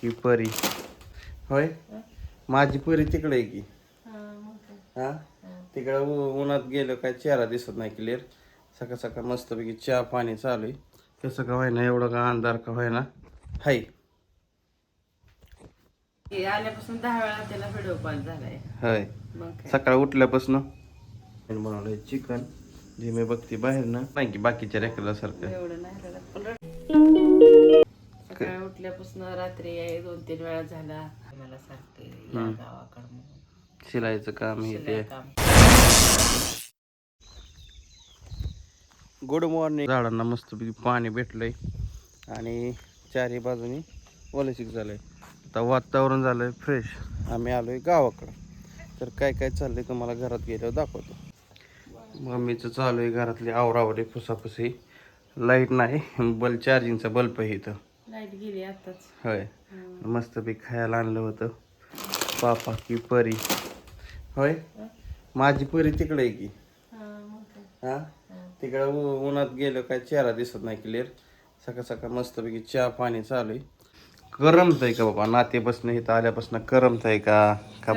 की परी होय. माझी परी तिकडे आहे की. हा तिकडे उन्हात गेलो काय चेहरा दिसत नाही क्लिअर. सकाळ सकाळ मस्तपैकी चहा पाणी चालू आहे. कसं का व्हायना एवढं का अंधार का व्हायना हाय. आल्यापासून 10 वेळा त्याला व्हिडिओ कॉल झालाय. होय सकाळी उठल्यापासून बनवलंय चिकन जे मी बघते बाहेर ना नाही की बाकीच्या रेकला सारखं एवढं नाही सकाळी उठल्यापासून रात्री 2-3 वेळा झाला. मला सांगते या गावाकडं म्हणून शिलाईचं काम हे ते. काम. Good morning. झाडांना मस्तपैकी पाणी भेटलंय आणि चारही बाजूनी ओलचिक झालंय. आता वातावरण झालंय फ्रेश. आम्ही आलोय गावाकडं. तर काय काय चाललंय तुम्हाला घरात गेल्यावर दाखवतो. मम्मीचं चालू आहे घरातली आवरावरी फुसाफुसी. लाईट नाही चार्जिंगचा बल्ब आहे इथं. लाईट गेली आताच. होय मस्तपैकी खायला आणलं होतं पापा की परी होय. माझी परी तिकडे आहे की. हा तिकडे उन्हात गेलो काय चेहरा दिसत नाही क्लिअर. सकाळ सकाळ मस्तपैकी चहा पाणी चालू आहे. करमतंय का बाबा नाते बसणं इथं आल्यापासून करमतंय का का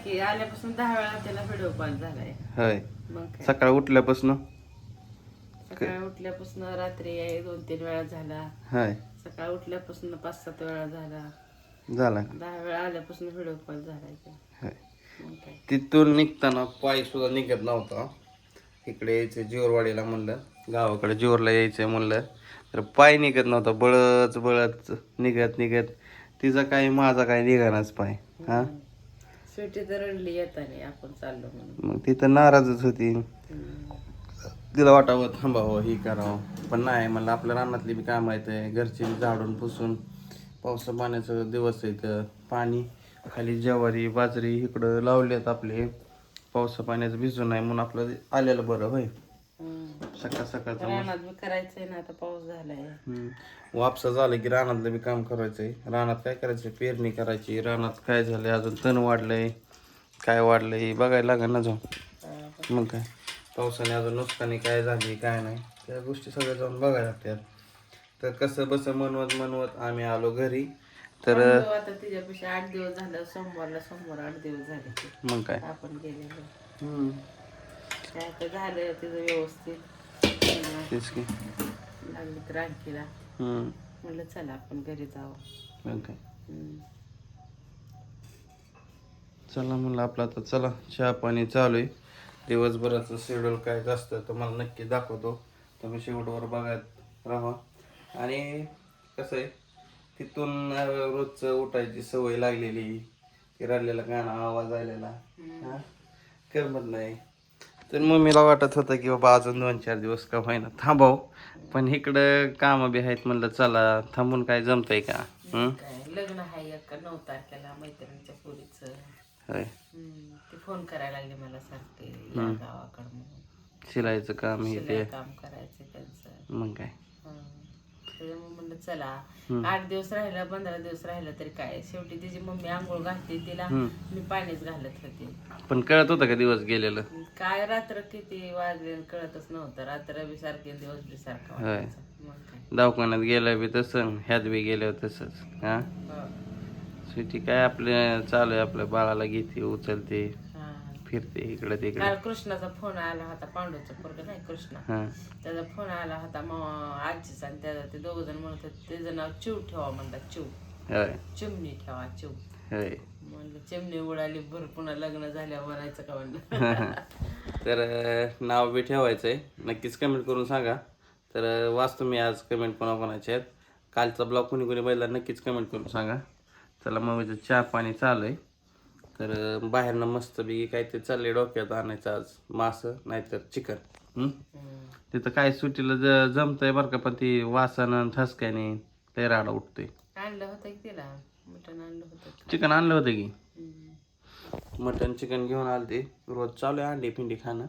की आल्यापासून 10 वेळा त्याला व्हिडिओ कॉल झालाय. होय सकाळी उठल्यापासून सकाळी उठल्यापासून रात्री 2-3 वेळा झाला. हाय सकाळी उठल्यापासून 5-7 वेळा झाला. 10 वेळा आल्यापासून व्हिडिओ कॉल झालाय. तिथून निघताना पाय सुद्धा निघत नव्हता. इकडे यायचं जोरवाडीला म्हणलं गावाकडे जोरला यायचं म्हणलं तर पाय निघत नव्हता. बळच बळच निघत निघत तिचा काय माझा काय निघानाच पाय. हा शेवटी तर रडली येताना आपण चाललो म्हणून. मग तिथं नाराजच होती. तिला वाटावं थांबावं ही करावं पण नाही म्हणलं आपल्या रानातली बी काम आहे घरची बी झाडून पुसून पावसा पाण्याचं दिवस आहे तर पाणी खाली ज्वारी बाजरी इकडं लावल्यात आपले. पावसा पाण्याचं भिजू नाही म्हणून आपलं आलेलं बरं होय. सकाळ सकाळचं रानात बी करायचंय ना आता पाऊस झालाय. वापसा झालं की रानातलं बी काम करायचंय. रानात काय करायचंय पेरणी करायची. रानात काय झालंय अजून तण वाढलंय काय वाढलंय बघायला लागेल ना जाऊन. मग काय पावसाने अजून नुकसानी काय झाली काय नाही त्या गोष्टी सगळ्या जाऊन बघायला लागतात. तर कसं बस म्हणवत म्हणवत आम्ही आलो घरी. तर आता तिच्यापेक्षा 8 दिवस झालं. सोमवार 8 दिवस झाले मग काय आपण गेलेलो. काय तर झालं तिचं व्यवस्थित तेच की लागली तर आणखीला म्हणलं चला आपण घरी जाऊ. मग काय चला म्हणलं आपलं आता चला चहा पाणी चालू आहे. दिवसभराचं शेड्यूल काय असतं तुम्हाला नक्की दाखवतो. तुम्ही शेवटवर बघत राहा. आणि कसं आहे तिथून रोजचं उठायची सवय लागलेली की रडलेला गाणं आवाज आलेला करमत नाही. तर मम्मीला वाटत होतं की बाबा अजून 2-4 दिवस का होईना थांबाव पण इकडं कामं बी आहेत म्हणलं चला थांबून काय जमतंय का. लग्न आहे 9 तारखेला मैत्रिणीच्या पोरीचं. होय ती फोन करायला लागली मला सांगते या गावाकडं म्हणून. शिलाईचं काम हे ते काम करायचं त्यांचं. मग काय त्याच्यामुळे म्हणलं चला 8 दिवस राहिलं 15 दिवस राहिलं तरी काय शेवटी तिची मम्मी आंघोळ घालते तिला मी पाणीच घालत होते. पण कळत होतं का दिवस गेलेलं काय रात्र किती वाजले कळतच नव्हतं. रात्र बी सारखे दिवस बी सारखा वाटायचा. मग काय दवाखान्यात गेलं बी तसं ह्यात बी गेल्यावर तसंच. हा शेवटी काय आपलं चालू आहे आपल्या बाळाला घेते उचलते फिरते इकडे तिकडे. काल कृष्णाचा फोन आला होता. पांडूचा पोरगा नाही कृष्णा त्याचा फोन आला होता मग आजीचा आणि त्याचा ते 2 जण म्हणत होते त्याचं नाव चिव ठेवा म्हणतात. चिमणी ठेवा चिव. म्हणलं चिमणी उडाली भर पुन्हा लग्न झाल्यावर म्हणायचं का म्हणलं. तर नाव बी ठेवायचंय नक्कीच कमेंट करून सांगा. तर वाचतो मी आज कमेंट कोणाकोणाचे आहेत. कालचा ब्लॉग कोणी कोणी बघितला नक्कीच कमेंट करून सांगा. चला मग चहा पाणी चालू आहे. तर बाहेरनं मस्तपैकी काहीतरी चालले डोक्यात आणायचं आज मासं नाहीतर चिकन. तिथं काय सुट्टीला जमतंय बरं का पण ती वासानं ठसक्याने लय राडा उठतोय. आणलं होतं की तिला मटण आणलं होतं. चिकन आणलं होतं की मटन चिकन घेऊन आले. रोज चालू आहे अंडी पिंडी खाणं.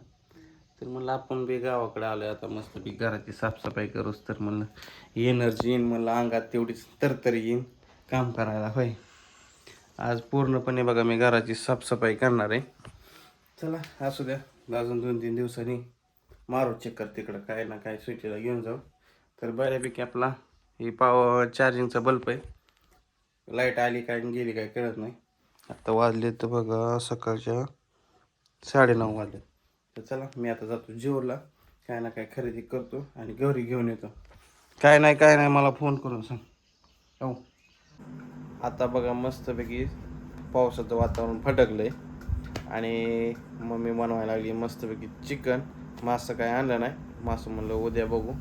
तर म्हणलं आपण बी गावाकडे आलोय आता मस्तपैकी घराची साफसफाई करूच तर म्हणलं एनर्जी येईन म्हणलं अंगात तेवढीच तरतरी येईन काम करायला होय. आज पूर्णपणे बघा मी घराची साफसफाई करणार आहे. चला असू द्या अजून 2-3 दिवसांनी मारू चक्कर तिकडं काय ना काय सुट्टीला घेऊन जाऊ. तर बऱ्यापैकी आपला ही चार्जिंगचा बल्ब आहे लाईट आली काय आणि गेली काय कळत नाही. आता वाजले तर बघा सकाळच्या 9:30 वाजले. तर चला मी आता जातो जेवला, काय ना काय खरेदी करतो आणि घरी घेऊन येतो. काय नाही मला फोन करून सांग. हो आता बघा मस्तपैकी पावसाचं वातावरण फटकलंय आणि मम्मी बनवायला लागली मस्तपैकी चिकन. मासं काय आणलं नाही, मासं म्हणलं उद्या बघू.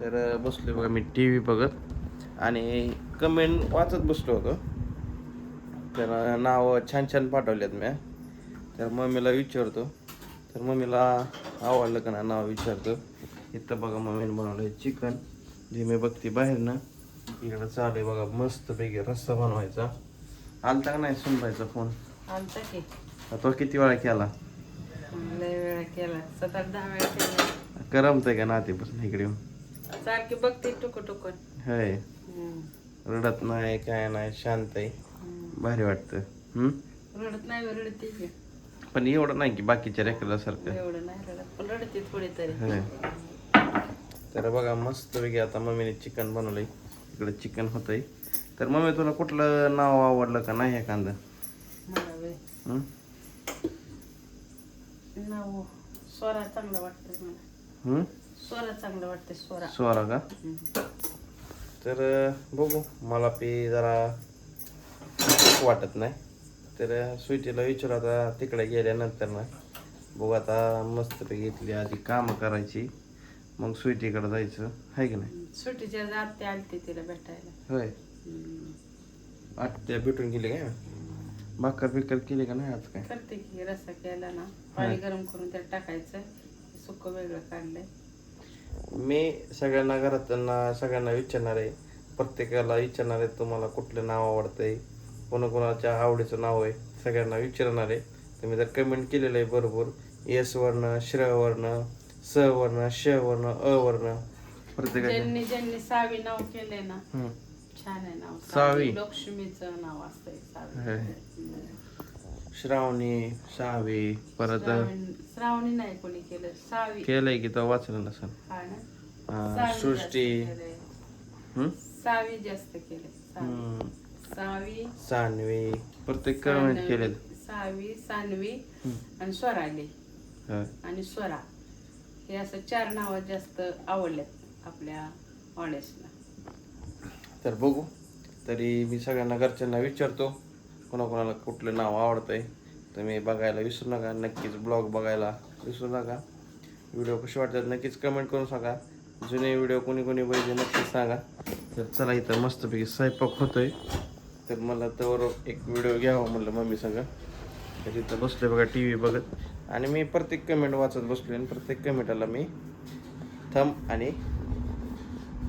तर बसलो बघा मी टी व्ही बघत आणि कमेंट वाचत बसलो होतो. तर नावं छान पाठवल्यात मी. तर मम्मीला विचारतो, तर मम्मीला आवडलं का ना नाव विचारतो. इथं बघा मम्मीने बनवलं आहे चिकन, जे मी बघते बाहेरनं. इकडं चालू आहे बघा मस्तपैकी रस्सा बनवायचा. आलता का नाही सुनबाईचा फोन? आलता की तो किती वेळा केला? लय वेळा केला, 7-8-10 वेळा केला. करमतंय का नातेपासून इकडे येऊन? सारखी बघते टुकून. होय, रडत नाही काय नाही, शांत आहे, भारी वाटतं. रडत नाही, रडते की. पण एवढं नाही की बाकीच्या रेकरल्यासारखं. एवढं नाही रडत, पण रडते थोडी तरी. होय. तर बघा मस्तपैकी आता मम्मीने चिकन बनवलंय, इकडे चिकन होतंय. तर मम्मी तुला कुठलं नाव आवडलं का नाही एखादं? मला वे नाव स्वरा चांगलं वाटतं मला. स्वरा चांगलं वाटतं, स्वरा का? तर बघू, मला ते जरा वाटत नाही. तर स्वीटीला विचारू आता तिकडे गेल्यानंतर ना बघू. आता मस्तपैकी इथली आधी कामं करायची, मग स्वीटीकडे जायचं आहे की नाही. सुट्टीच्या आत्या आलते तिला भेटायला. होय, आत्या भेटून गेली काय? भाकर केली का नाही आज? काय करते की, रस्सा केला ना, पाणी गरम करून त्यात टाकायचं, सुक्क वेगळं काढलंय. मी सगळ्यांना घरातना सगळ्यांना विचारणार आहे, प्रत्येकाला विचारणार आहे तुम्हाला कुठलं नाव आवडतंय, कोणाकोणाच्या आवडीचं नाव आहे, सगळ्यांना विचारणार आहे. तुम्ही जर कमेंट केलेलं आहे बरोबर, एस वर्ण, श्र वर्ण, स वर्ण, श वर्ण, अ वर्ण, प्रत्येकाच्या ज्यांनी सावी नाव केलंय ना, छान आहे नाव. सावी लक्ष्मीचं नाव असतंय सावी. श्रावणी, सावी, परत श्रावणी नाही कोणी केलं, सावी केलंय की तो वाचलं नसेल. हा ना, सृष्टी, सावी जास्त केलंय. सावी, सान्वी, प्रत्येक कमेंट केले. सावी, सान्वी आणि स्वराली आणि स्वरा, हे असं 4 नावं जास्त आवडल्यात आपल्या ऑडियन्सला. तर बघू, तरी मी सगळ्यांना घरच्यांना विचारतो कोणाकोणाला कुठलं नाव आवडतंय. तुम्ही बघायला विसरू नका, नक्कीच ब्लॉग बघायला विसरू नका. व्हिडिओ कसे वाटतात नक्कीच कमेंट करून सांगा. जुने व्हिडिओ कोणी बघितले नक्कीच सांगा. तर चला, इथं मस्तपैकी स्वयंपाक होतोय, तर मला तर एक व्हिडिओ घ्यावा म्हणलं मम्मी संग. तर इथं बसले बघा टी व्ही बघत, आणि मी प्रत्येक कमेंट वाचत बसलो आणि प्रत्येक कमेंटला मी थंब आणि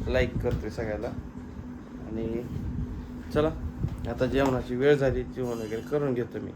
लाईक करतोय सगळ्याला. आणि चला आता जेवणाची वेळ झाली, जेवण वगैरे करून घेतो मी.